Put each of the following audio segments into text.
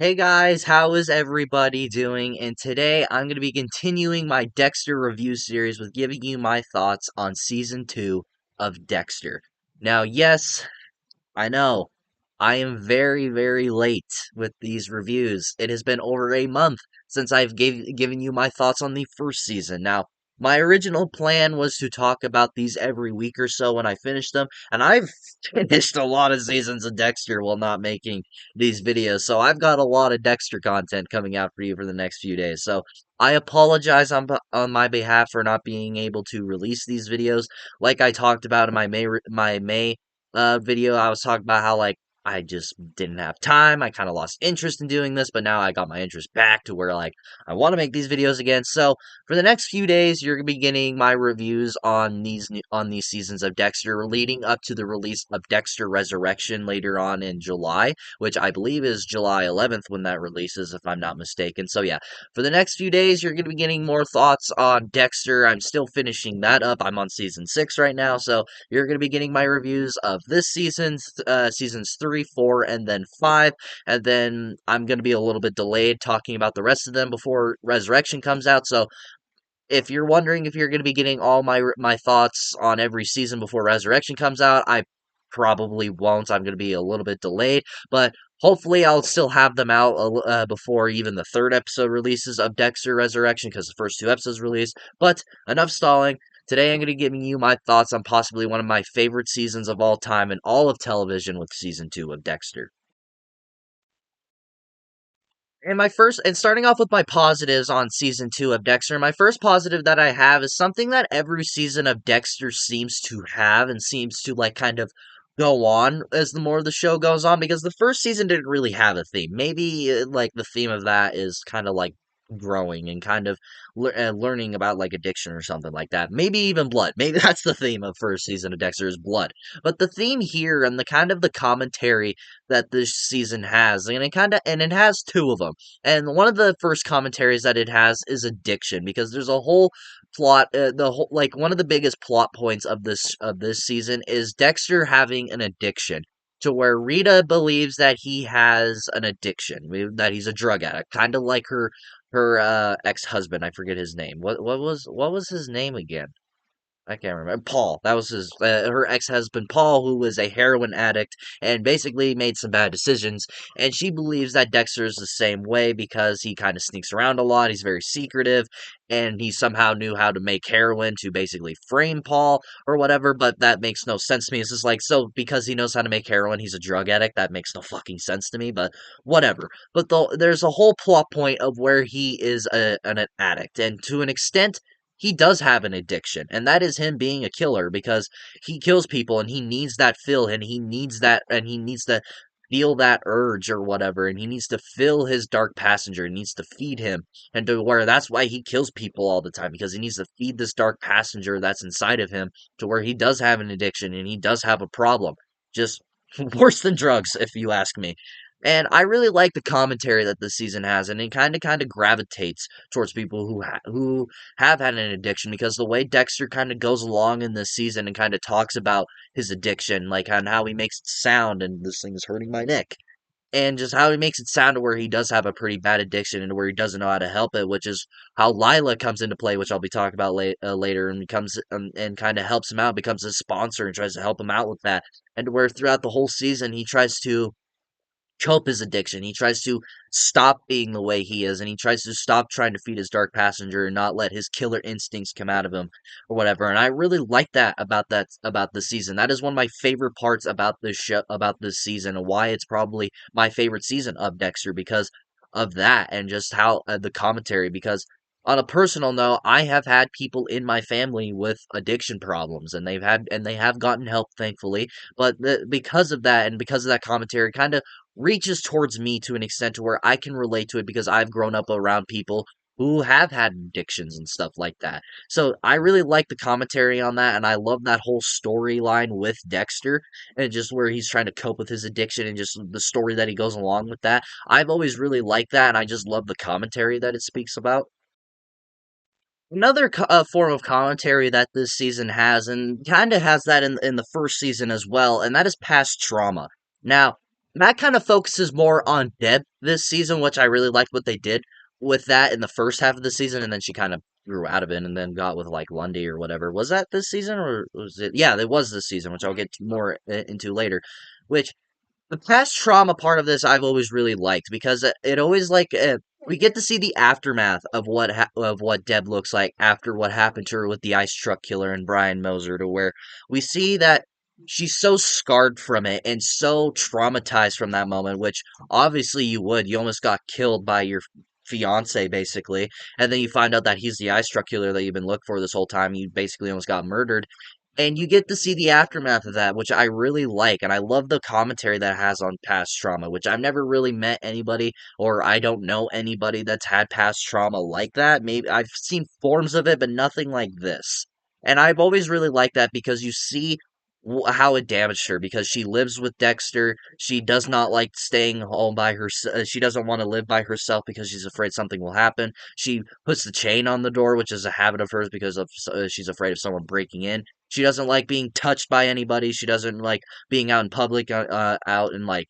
Hey guys, how is everybody doing? And today I'm going to be continuing my Dexter review series with giving you my thoughts on season 2 of Dexter. Now, yes, I know. I am very, very late with these reviews. It has been over a month since given you my thoughts on the first season. Now, my original plan was to talk about these every week or so when I finish them, and I've finished a lot of seasons of Dexter while not making these videos, so I've got a lot of Dexter content coming out for you for the next few days. So I apologize on my behalf for not being able to release these videos. Like I talked about in my May video, I was talking about how I just didn't have time. I kind of lost interest in doing this, but now I got my interest back to where I want to make these videos again. So for the next few days, you're gonna be getting my reviews on these seasons of Dexter, leading up to the release of Dexter Resurrection later on in July, which I believe is July 11th when that releases, if I'm not mistaken. So yeah, for the next few days, you're gonna be getting more thoughts on Dexter. I'm still finishing that up. I'm on season 6 right now, so you're going to be getting my reviews of this seasons 3, 4, and then 5. And then I'm going to be a little bit delayed talking about the rest of them before Resurrection comes out. So if you're wondering if you're going to be getting all my thoughts on every season before Resurrection comes out, I probably won't. I'm going to be a little bit delayed, but hopefully I'll still have them out before even the third episode releases of Dexter Resurrection because the first two episodes released. But enough stalling. Today I'm going to be giving you my thoughts on possibly one of my favorite seasons of all time in all of television with season 2 of Dexter. And starting off with my positives on season 2 of Dexter, my first positive that I have is something that every season of Dexter seems to have and seems to kind of go on as the more the show goes on, because the first season didn't really have a theme. Maybe the theme of that is kind of like growing and kind of learning about like addiction or something like that. Maybe even blood. Maybe that's the theme of first season of Dexter is blood. But the theme here and the kind of the commentary that this season has, and it has two of them. And one of the first commentaries that it has is addiction, because there's a whole plot. The whole one of the biggest plot points of this season is Dexter having an addiction. To where Rita believes that he has an addiction, that he's a drug addict, kind of like her ex-husband. I forget his name. What was his name again? I can't remember. Paul. That was her ex-husband, Paul, who was a heroin addict and basically made some bad decisions. And she believes that Dexter is the same way because he kind of sneaks around a lot. He's very secretive, and he somehow knew how to make heroin to basically frame Paul or whatever. But that makes no sense to me. It's just so because he knows how to make heroin, he's a drug addict. That makes no fucking sense to me. But whatever. But there's a whole plot point of where he is an addict, and to an extent he does have an addiction, and that is him being a killer, because he kills people and he needs that fill, and he needs to feel that urge or whatever, and he needs to fill his dark passenger, he needs to feed him, and to where that's why he kills people all the time, because he needs to feed this dark passenger that's inside of him, to where he does have an addiction and he does have a problem. Just worse than drugs, if you ask me. And I really like the commentary that this season has, and it kind of gravitates towards people who have had an addiction, because the way Dexter kind of goes along in this season and kind of talks about his addiction, like on how he makes it sound, and this thing is hurting my neck, and just how he makes it sound to where he does have a pretty bad addiction and where he doesn't know how to help it, which is how Lila comes into play, which I'll be talking about later, and becomes and kind of helps him out, becomes his sponsor and tries to help him out with that, and where throughout the whole season he tries to cope his addiction. He tries to stop being the way he is, and he tries to stop trying to feed his dark passenger and not let his killer instincts come out of him or whatever. And I really like that about this season. That is one of my favorite parts about this show, about this season, and why it's probably my favorite season of Dexter, because of that, and just how the commentary. Because on a personal note, I have had people in my family with addiction problems, and they have gotten help, thankfully. But because of that, and because of that commentary, kind of reaches towards me to an extent to where I can relate to it, because I've grown up around people who have had addictions and stuff like that. So I really like the commentary on that, and I love that whole storyline with Dexter, and just where he's trying to cope with his addiction, and just the story that he goes along with that. I've always really liked that, and I just love the commentary that it speaks about. Another form of commentary that this season has, and kind of has that in the first season as well, and that is past trauma. Now, that kind of focuses more on Deb this season, which I really liked what they did with that in the first half of the season, and then she kind of grew out of it and then got with like Lundy or whatever. Was that this season or was it? Yeah, it was this season, which I'll get more into later. Which the past trauma part of this I've always really liked because it always like we get to see the aftermath of of what Deb looks like after what happened to her with the ice truck killer and Brian Moser, to where we see that she's so scarred from it and so traumatized from that moment, which obviously you almost got killed by your fiance basically, and then you find out that he's the ice truck killer that you've been looking for this whole time. You basically almost got murdered, and you get to see the aftermath of that, which I really like, and I love the commentary that it has on past trauma, which I've never really met anybody, or I don't know anybody that's had past trauma like that. Maybe I've seen forms of it, but nothing like this. And I've always really liked that because you see how it damaged her, because she lives with Dexter. She does not like staying home by herself. She doesn't want to live by herself because she's afraid something will happen. She puts the chain on the door, which is a habit of hers because of she's afraid of someone breaking in. She doesn't like being touched by anybody. She doesn't like being out in public, out in like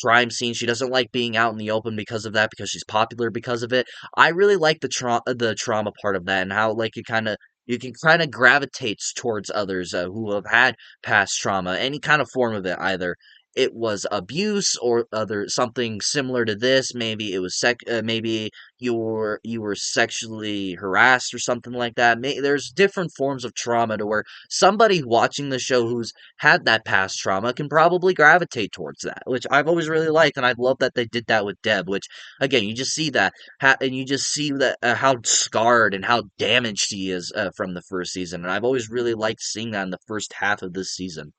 crime scenes. She doesn't like being out in the open because of that, because she's popular because of it. I really like the trauma part of that, and how like you can kind of gravitates towards others who have had past trauma, any kind of form of it, either it was abuse or other something similar to this. Maybe it was maybe you were sexually harassed or something like that. There's different forms of trauma to where somebody watching the show who's had that past trauma can probably gravitate towards that, which I've always really liked, and I love that they did that with Deb. Which again, you just see that, and you just see that how scarred and how damaged she is from the first season, and I've always really liked seeing that in the first half of this season.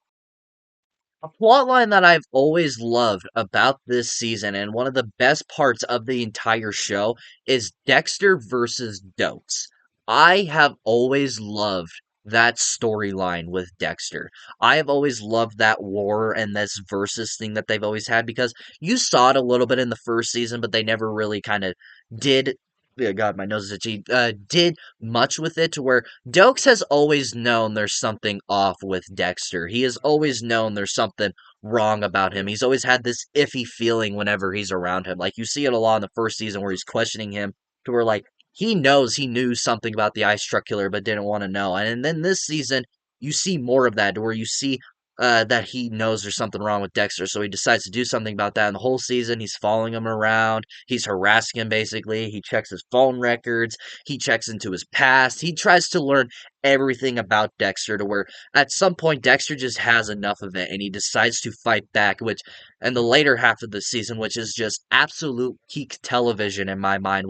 A plotline that I've always loved about this season, and one of the best parts of the entire show, is Dexter versus Dokes. I have always loved that storyline with Dexter. I have always loved that war and this versus thing that they've always had, because you saw it a little bit in the first season, but they never really kind of did. Yeah, God, my nose is itchy. Did much with it, to where Dokes has always known there's something off with Dexter. He has always known there's something wrong about him. He's always had this iffy feeling whenever he's around him. Like, you see it a lot in the first season where he's questioning him, to where, like, he knows he knew something about the ice truck killer but didn't want to know. And then this season, you see more of that, to where you see that he knows there's something wrong with Dexter, so he decides to do something about that. And the whole season, he's following him around. He's harassing him, basically. He checks his phone records. He checks into his past. He tries to learn everything about Dexter, to where at some point Dexter just has enough of it and he decides to fight back, which in the later half of the season, which is just absolute peak television in my mind,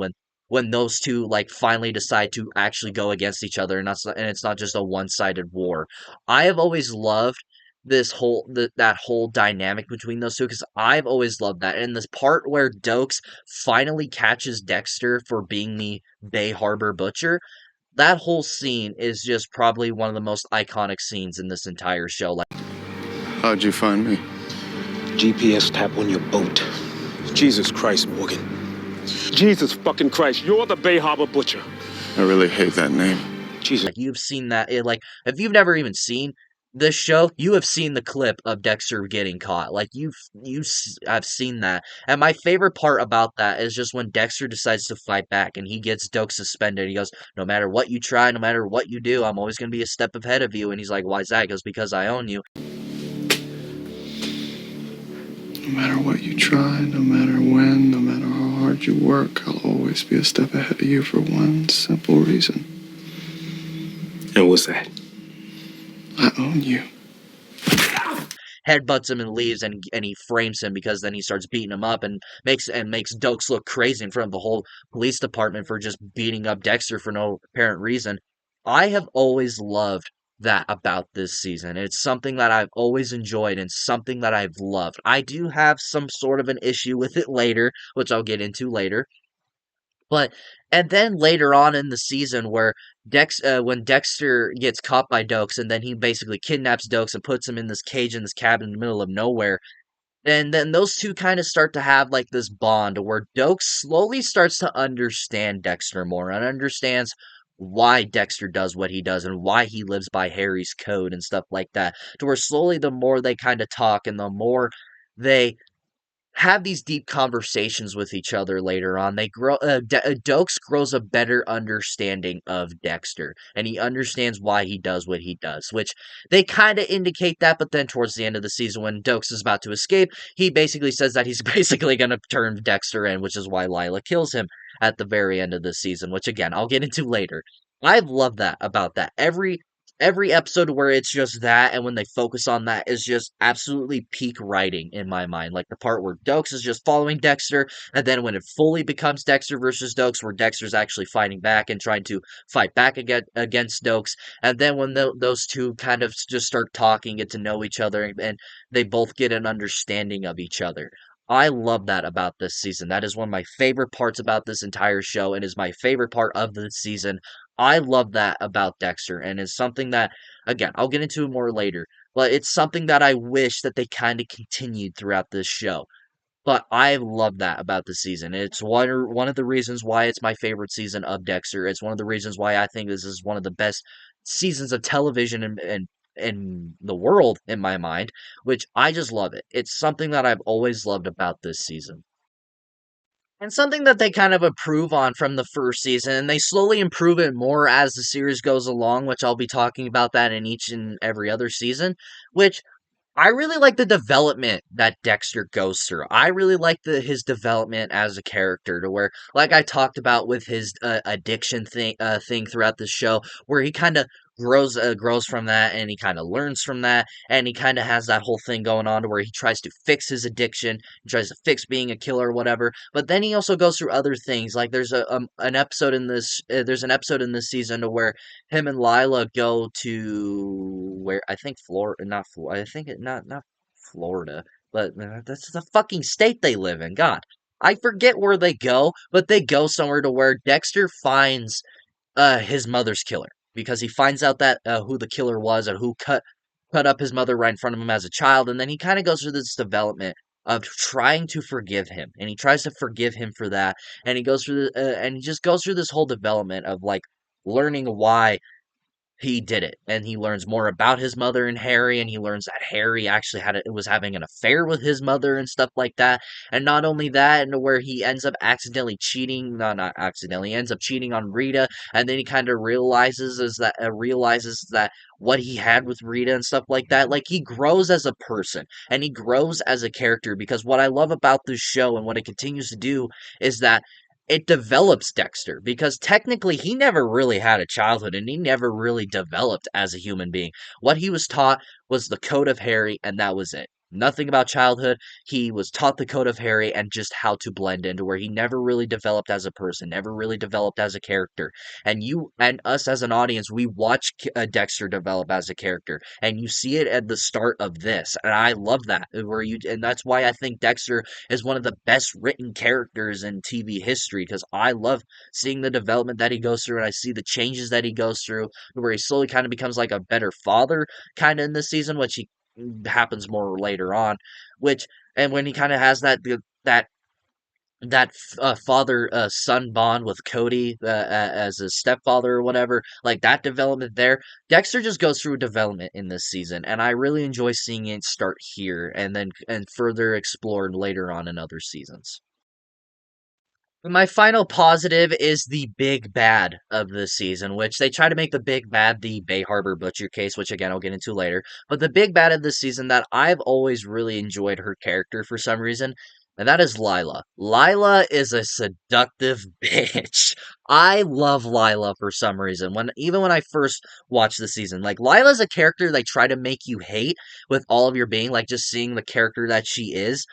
when those two like finally decide to actually go against each other, and it's not just a one-sided war. I have always loved that whole dynamic between those two, because I've always loved that. And this part where Dokes finally catches Dexter for being the Bay Harbor Butcher, that whole scene is just probably one of the most iconic scenes in this entire show. Like, how'd you find me? GPS tap on your boat. Jesus Christ, Morgan. Jesus fucking Christ, you're the Bay Harbor Butcher. I really hate that name. Jesus. like you've seen that. Like, if you've never even seen this show, you have seen the clip of Dexter getting caught. Like, I've seen that. And my favorite part about that is just when Dexter decides to fight back and he gets Doak suspended. He goes, "No matter what you try, no matter what you do, I'm always going to be a step ahead of you." And he's like, "Why is that?" He goes, "Because I own you." No matter what you try, no matter when, no matter how hard you work, I'll always be a step ahead of you for one simple reason. And what's that? I own you. Headbutts him and leaves, and he frames him, because then he starts beating him up and makes Dokes look crazy in front of the whole police department for just beating up Dexter for no apparent reason. I have always loved that about this season. It's something that I've always enjoyed and something that I've loved. I do have some sort of an issue with it later, which I'll get into later. But and then later on in the season, where when Dexter gets caught by Dokes, and then he basically kidnaps Dokes and puts him in this cage in this cabin in the middle of nowhere, and then those two kind of start to have like this bond where Dokes slowly starts to understand Dexter more and understands why Dexter does what he does and why he lives by Harry's code and stuff like that. To where slowly, the more they kind of talk and the more they have these deep conversations with each other later on. They grow. Dokes grows a better understanding of Dexter, and he understands why he does what he does. Which they kind of indicate that, but then towards the end of the season, when Dokes is about to escape, he basically says that he's basically going to turn Dexter in, which is why Lila kills him at the very end of the season. Which again, I'll get into later. I love that about that. Every episode where it's just that and when they focus on that is just absolutely peak writing in my mind. Like the part where Dokes is just following Dexter, and then when it fully becomes Dexter versus Dokes, where Dexter's actually fighting back and trying to fight back against Dokes, and then when those two kind of just start talking, get to know each other, and they both get an understanding of each other. I love that about this season. That is one of my favorite parts about this entire show, and is my favorite part of this season. I love that about Dexter, and it's something that, again, I'll get into it more later, but it's something that I wish that they kind of continued throughout this show. But I love that about the season. It's one of the reasons why it's my favorite season of Dexter. It's one of the reasons why I think this is one of the best seasons of television in the world in my mind, which I just love it. It's something that I've always loved about this season. And something that they kind of improve on from the first season, and they slowly improve it more as the series goes along, which I'll be talking about that in each and every other season, which I really like the development that Dexter goes through. I really like his development as a character, to where, like I talked about with his addiction thing throughout the show, where he kind of grows from that, and he kind of learns from that, and he kind of has that whole thing going on to where he tries to fix his addiction, he tries to fix being a killer or whatever. But then he also goes through other things. Like there's an episode in this season to where him and Lila go to where I think Florida, not Florida. I think it not Florida, but that's the fucking state they live in. God, I forget where they go, but they go somewhere to where Dexter finds his mother's killer, because he finds out that who the killer was and who cut up his mother right in front of him as a child, and then he kind of goes through this development of trying to forgive him, and he tries to forgive him for that, and and he just goes through this whole development of like learning why he did it, and he learns more about his mother and Harry, and he learns that Harry actually was having an affair with his mother and stuff like that. And not only that, and where he ends up accidentally cheating, no, not accidentally, he ends up cheating on Rita, and then he kind of realizes that what he had with Rita and stuff like that. Like, he grows as a person, and he grows as a character, because what I love about this show and what it continues to do is that it develops Dexter, because technically he never really had a childhood, and he never really developed as a human being. What he was taught was the code of Harry, and that was it. Nothing about childhood. He was taught the code of Harry and just how to blend into, where he never really developed as a person, never really developed as a character. And you and us as an audience, we watch Dexter develop as a character, and you see it at the start of this, and I love that. And that's why I think Dexter is one of the best written characters in TV history, because I love seeing the development that he goes through, and I see the changes that he goes through, where he slowly kind of becomes like a better father kind of in this season, which he happens more later on, which, and when he kind of has that father son bond with Cody as his stepfather or whatever, like that development there. Dexter just goes through development in this season, and I really enjoy seeing it start here and then and further explored later on in other seasons. My final positive is the big bad of this season, which they try to make the big bad the Bay Harbor Butcher case, which again I'll get into later. But the big bad of this season that I've always really enjoyed her character for some reason, and that is Lila. Lila is a seductive bitch. I love Lila for some reason. Even when I first watched the season, like Lila's a character they try to make you hate with all of your being, like just seeing the character that she is.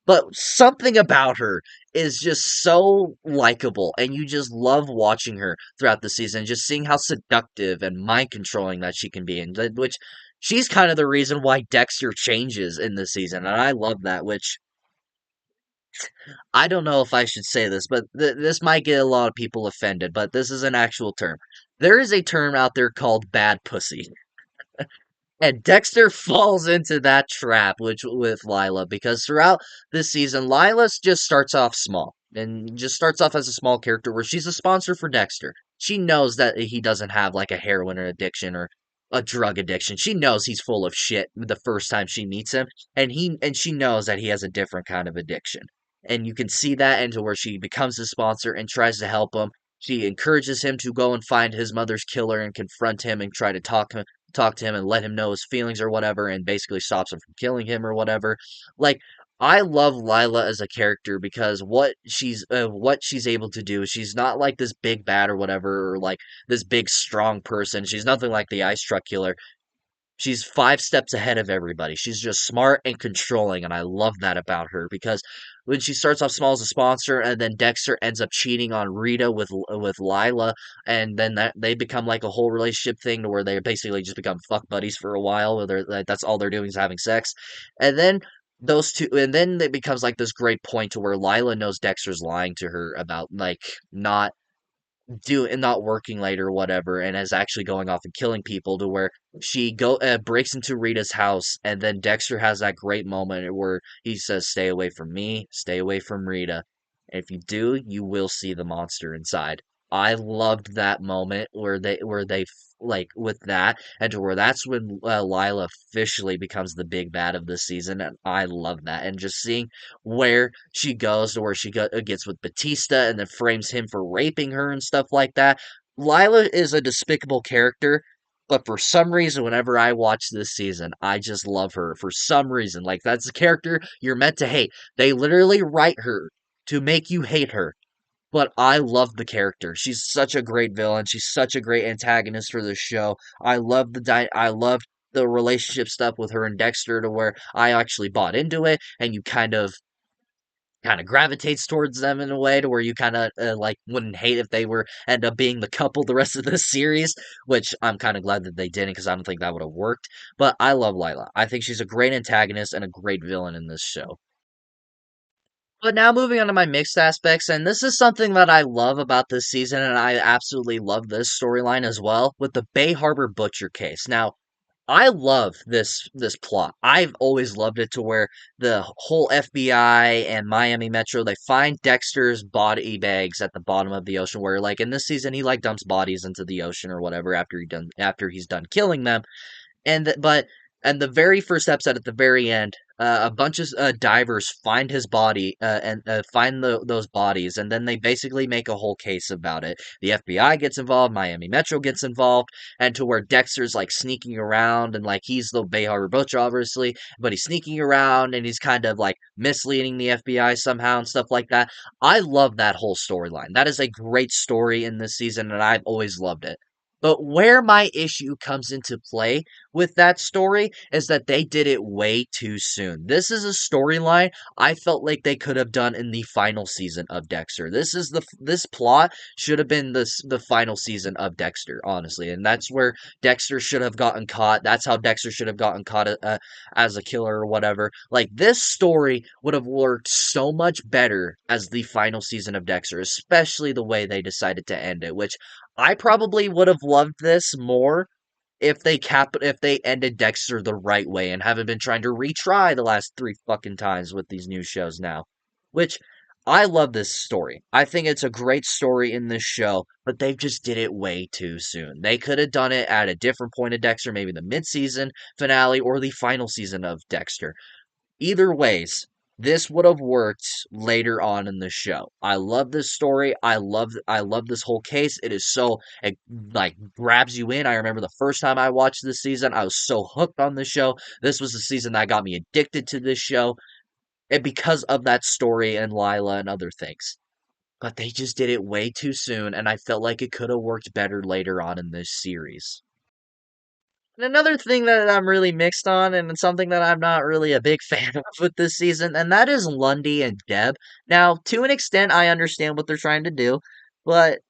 But something about her is just so likable, and you just love watching her throughout the season, just seeing how seductive and mind controlling that she can be, and which she's kind of the reason why Dexter changes in this season, and I love that. Which I don't know if I should say this, but this might get a lot of people offended, but this is an actual term. There is a term out there called bad pussy. And Dexter falls into that trap, which with Lila, because throughout this season, Lila just starts off small and just starts off as a small character where she's a sponsor for Dexter. She knows that he doesn't have like a heroin or addiction or a drug addiction. She knows he's full of shit the first time she meets him, and she knows that he has a different kind of addiction. And you can see that into where she becomes his sponsor and tries to help him. She encourages him to go and find his mother's killer and confront him and try to talk to him and let him know his feelings or whatever, and basically stops him from killing him or whatever. Like, I love Lila as a character because what she's able to do. She's not like this big bad or whatever, or like this big strong person. She's nothing like the ice truck killer. She's 5 steps ahead of everybody. She's just smart and controlling, and I love that about her because when she starts off small as a sponsor, and then Dexter ends up cheating on Rita with Lila, and then that they become like a whole relationship thing to where they basically just become fuck buddies for a while, where that's all they're doing is having sex, and then and then it becomes like this great point to where Lila knows Dexter's lying to her about like not working later or whatever, and is actually going off and killing people, to where she go breaks into Rita's house, and then Dexter has that great moment where he says, "Stay away from me, stay away from Rita. And if you do, you will see the monster inside." I loved that moment like with that, and to where that's when Lila officially becomes the big bad of this season, and I love that. And just seeing where she goes, to where gets with Batista and then frames him for raping her and stuff like that. Lila is a despicable character, but for some reason, whenever I watch this season, I just love her for some reason. Like, that's a character you're meant to hate. They literally write her to make you hate her. But I love the character. She's such a great villain. She's such a great antagonist for this show. I love the relationship stuff with her and Dexter, to where I actually bought into it, and you kind of gravitates towards them in a way to where you kind of like wouldn't hate if they were end up being the couple the rest of the series, which I'm kind of glad that they didn't, because I don't think that would have worked. But I love Lila. I think she's a great antagonist and a great villain in this show. But now moving on to my mixed aspects, and this is something that I love about this season, and I absolutely love this storyline as well, with the Bay Harbor Butcher case. Now, I love this plot. I've always loved it, to where the whole FBI and Miami Metro, they find Dexter's body bags at the bottom of the ocean, where like in this season he like dumps bodies into the ocean or whatever after he's done killing them. And the very first episode, at the very end, a bunch of divers find his body and find those bodies, and then they basically make a whole case about it. The FBI gets involved, Miami Metro gets involved, and to where Dexter's like sneaking around, and like he's the Bay Harbor Butcher, obviously, but he's sneaking around and he's kind of like misleading the FBI somehow and stuff like that. I love that whole storyline. That is a great story in this season, and I've always loved it. But where my issue comes into play with that story is that they did it way too soon. This is a storyline I felt like they could have done in the final season of Dexter. This plot should have been the final season of Dexter, honestly, and that's where Dexter should have gotten caught. That's how Dexter should have gotten caught as a killer or whatever. Like, this story would have worked so much better as the final season of Dexter, especially the way they decided to end it, which I probably would have loved this more if they ended Dexter the right way and haven't been trying to retry the last 3 fucking times with these new shows now. Which, I love this story. I think it's a great story in this show, but they just did it way too soon. They could have done it at a different point of Dexter, maybe the mid-season finale or the final season of Dexter. Either ways, this would have worked later on in the show. I love this story. I love this whole case. It like grabs you in. I remember the first time I watched this season, I was so hooked on the show. This was the season that got me addicted to this show, and because of that story and Lila and other things. But they just did it way too soon, and I felt like it could have worked better later on in this series. And another thing that I'm really mixed on, and it's something that I'm not really a big fan of with this season, and that is Lundy and Deb. Now, to an extent, I understand what they're trying to do, but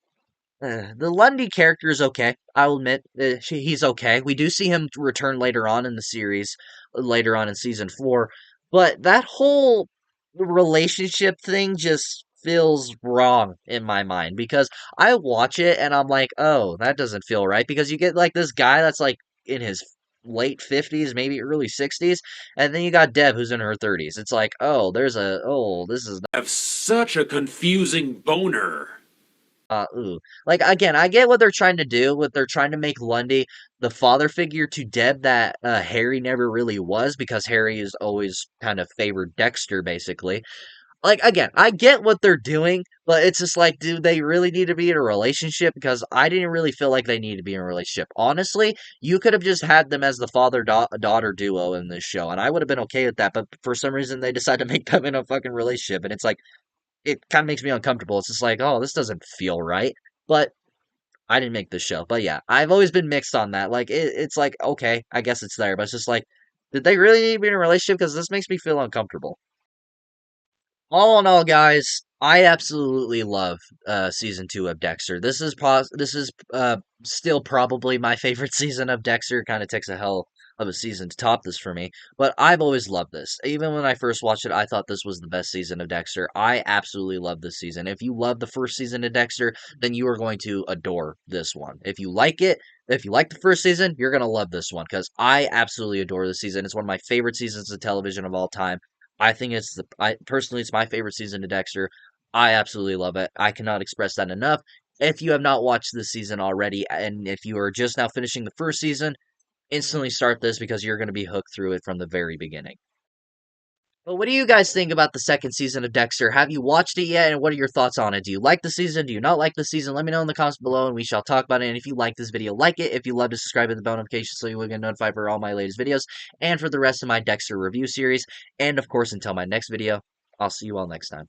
the Lundy character is okay. I'll admit, he's okay. We do see him return later on in the series, later on in season 4, but that whole relationship thing just feels wrong in my mind, because I watch it and I'm like, oh, that doesn't feel right, because you get like this guy that's like in his late 50s, maybe early 60s, and then you got Deb who's in her 30s. It's like, oh, this is Have such a confusing boner. Ooh. Like, again, I get what they're trying to do, what they're trying to make Lundy the father figure to Deb that Harry never really was, because Harry has always kind of favored Dexter, basically. Like, again, I get what they're doing, but it's just like, do they really need to be in a relationship? Because I didn't really feel like they need to be in a relationship. Honestly, you could have just had them as the father-daughter duo in this show, and I would have been okay with that, but for some reason they decided to make them in a fucking relationship, and it's like, it kind of makes me uncomfortable. It's just like, oh, this doesn't feel right. But I didn't make this show. But yeah, I've always been mixed on that. Like, it's like, okay, I guess it's there, but it's just like, did they really need to be in a relationship? Because this makes me feel uncomfortable. All in all, guys, I absolutely love season 2 of Dexter. This is still probably my favorite season of Dexter. Kind of takes a hell of a season to top this for me, but I've always loved this. Even when I first watched it, I thought this was the best season of Dexter. I absolutely love this season. If you love the first season of Dexter, then you are going to adore this one. If you like the first season, you're going to love this one, because I absolutely adore this season. It's one of my favorite seasons of television of all time. I think I personally, it's my favorite season of Dexter. I absolutely love it. I cannot express that enough. If you have not watched this season already, and if you are just now finishing the first season, instantly start this, because you're going to be hooked through it from the very beginning. But what do you guys think about the second season of Dexter? Have you watched it yet, and what are your thoughts on it? Do you like the season? Do you not like the season? Let me know in the comments below, and we shall talk about it. And if you like this video, like it. If you love to subscribe with the bell notification so you will get notified for all my latest videos, and for the rest of my Dexter review series. And of course, until my next video, I'll see you all next time.